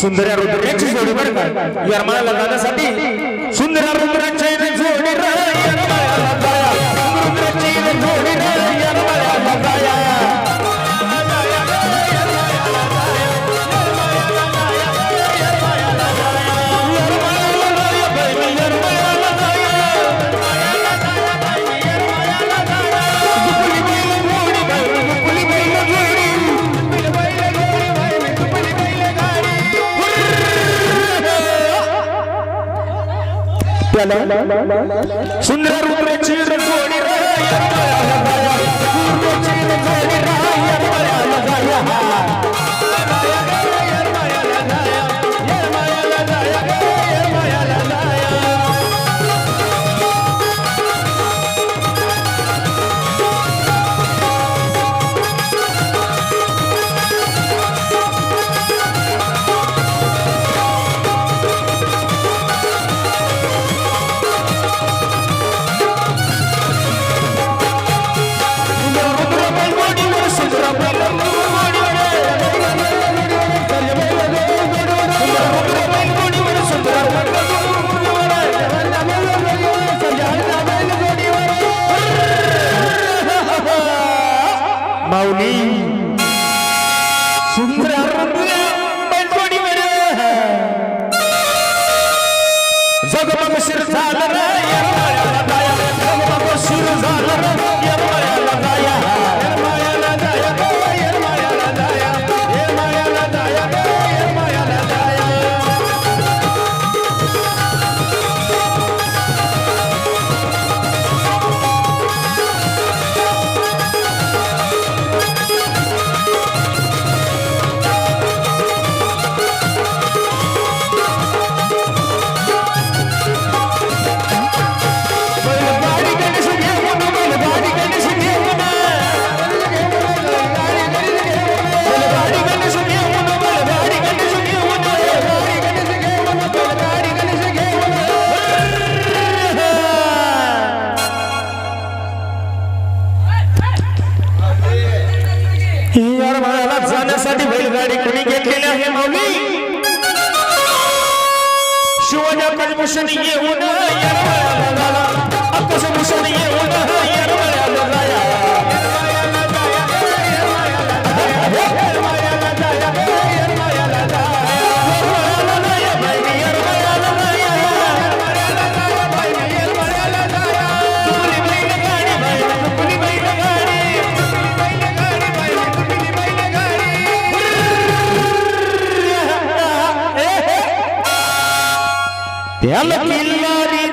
सुंदर रुद्राची जोडी बरं का यरमाळ्याला जाण्यासाठी सुंदर रुद्राची जोडी रे यरमाळ्याला जाया रुद्राची जोडी रे यरमाळ्याला जाया सुंदर रुद्राची जोडी रे यरमाळ्याला जाया रुद्राची जोडी रे यरमाळ्याला जाया माऊली सुंदर बैलजोडी जगमग शिर झालं रे यरमाळ्याला जाया जगमग शिर झालं रे यरमाळ्याला जाया यरमाळ्याला जाया यरमाळ्याला जाया यरमाळ्याला जाया यरमाळ्याला जाया यरमाळ्याला जाण्यासाठी बैलगाडी कोणी घेतलेली आहे माऊली शिवाजी भूषण येऊन यरमाळ्याला झाला आकाश भूषण येऊन यरमाळ्याला जाया यरमाळ्याला जाया यरमाळ्याला जाया यरमाळ्याला जाया यरमाळ्याला जाया बाई यरमाळ्याला जाया यरमाळ्याला जाया बाई यरमाळ्याला जाया तुपली बैलगाडी बाई तुपली बैलगाडी त्याला किल्लारी